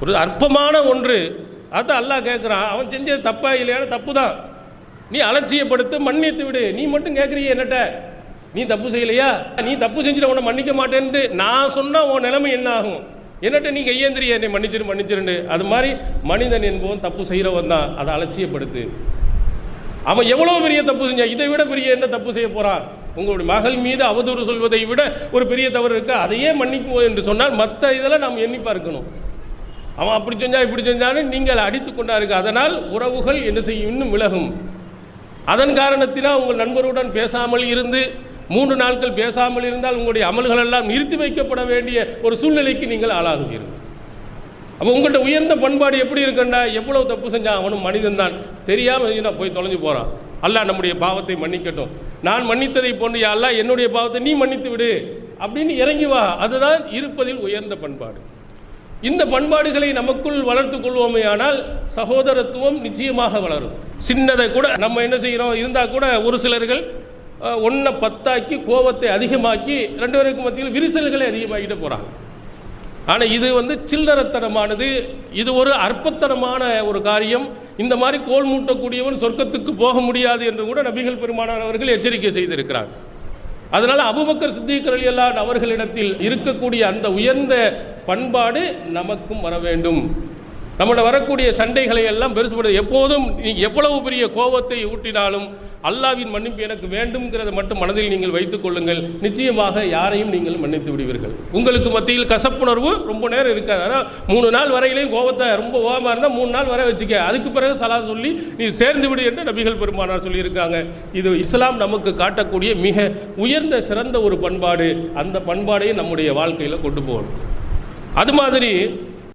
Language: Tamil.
ஒரு அற்பமான ஒன்று. அதான் அல்லாஹ் கேட்குறான், அவன் செஞ்சது தப்பா இல்லையான தப்பு தான், நீ அலட்சியப்படுத்த மன்னித்து விடு. நீ மட்டும் கேட்குறீங்க என்னட்ட, நீ தப்பு செய்யலையா, நீ தப்பு செஞ்சுட்டு உன்னை மன்னிக்க மாட்டேன்ட்டு நான் சொன்னால் உன் நிலைமை என்ன ஆகும், என்னட்ட நீ கையேந்திரிய என்னை மன்னிச்சிருண்டு. அது மாதிரி மனிதன் என்பவன் தப்பு செய்கிறவன் தான், அதை அலட்சியப்படுத்து. அவன் எவ்வளோ பெரிய தப்பு செஞ்சான், இதை விட பெரிய என்ன தப்பு செய்ய போகிறான்? உங்களுடைய மகள் மீது அவதூறு சொல்வதை விட ஒரு பெரிய தவறு இருக்கா, அதையே மன்னிக்குவோம் என்று சொன்னால் மற்ற இதெல்லாம் நாம் எண்ணி பார்க்கணும். அவன் அப்படி செஞ்சான் இப்படி செஞ்சான்னு நீங்கள் அடித்து கொண்டாருக்கு. அதனால் உறவுகள் என்ன செய்யும், இன்னும் விலகும். அதன் காரணத்தினால் உங்கள் நண்பருடன் பேசாமல் இருந்து 3 நாட்கள் பேசாமல் இருந்தால் உங்களுடைய அமல்கள் எல்லாம் நிறுத்தி வைக்கப்பட வேண்டிய ஒரு சூழ்நிலைக்கு நீங்கள் ஆளாகுவீர்கள். அப்போ உங்கள்கிட்ட உயர்ந்த பண்பாடு எப்படி இருக்குண்டா, எவ்வளவு தப்பு செஞ்சான் அவனும் மனிதன் தான், தெரியாமல் போய் தொலைஞ்சு போகிறான். அல்லாஹ் நம்முடைய பாவத்தை மன்னிக்கட்டும், நான் மன்னித்ததை போன்று யா அல்லாஹ் என்னுடைய பாவத்தை நீ மன்னித்து விடு அப்படின்னு இறங்கி வா. அதுதான் இருப்பதில் உயர்ந்த பண்பாடு. இந்த பண்பாடுகளை நமக்குள் வளர்த்து கொள்வோமே ஆனால் சகோதரத்துவம் நிச்சயமாக வளரும். சின்னதை கூட நம்ம என்ன செய்கிறோம் இருந்தால் கூட ஒரு சிலர்கள் 1 10ஆக்கி கோபத்தை அதிகமாக்கி 2 பேருக்கு மத்தியில் விரிசல்களை அதிகமாகிட்டு போகிறாங்க. ஆனால் இது சில்லறத்தனமானது, இது ஒரு அற்பத்தனமான ஒரு காரியம். இந்த மாதிரி கோல் மூட்டக்கூடியவன் சொர்க்கத்துக்கு போக முடியாது என்று கூட நபிகள் பெருமானார் அவர்கள் எச்சரிக்கை செய்திருக்கிறார். அதனால் அபூபக்கர் சித்திக் ரலியல்லாஹு அன்ஹு அவர்களிடத்தில் இருக்கக்கூடிய அந்த உயர்ந்த பண்பாடு நமக்கும் வர வேண்டும். நம்மளோட வரக்கூடிய சண்டைகளை எல்லாம் பெருசுபடுது. எப்போதும் எவ்வளவு பெரிய கோபத்தை ஊட்டினாலும் அல்லாஹ்வின் மன்னிப்பு எனக்கு வேண்டும்ங்கிறத மட்டும் மனதில் நீங்கள் வைத்துக் கொள்ளுங்கள். நிச்சயமாக யாரையும் நீங்கள் மன்னித்து விடுவீர்கள். உங்களுக்கு மத்தியில் கசப்புணர்வு ரொம்ப நேரம் இருக்காது. ஆனால் 3 நாள் வரையிலையும் கோபத்தை ரொம்ப ஓகமாக இருந்தால் 3 நாள் வரை வச்சுக்க, அதுக்கு பிறகு சலா சொல்லி நீ சேர்ந்து விடு என்று நபிகள் பெருமானார் சொல்லியிருக்காங்க. இது இஸ்லாம் நமக்கு காட்டக்கூடிய மிக உயர்ந்த சிறந்த ஒரு பண்பாடு. அந்த பண்பாடையும் நம்முடைய வாழ்க்கையில் கொண்டு போகணும். அது மாதிரி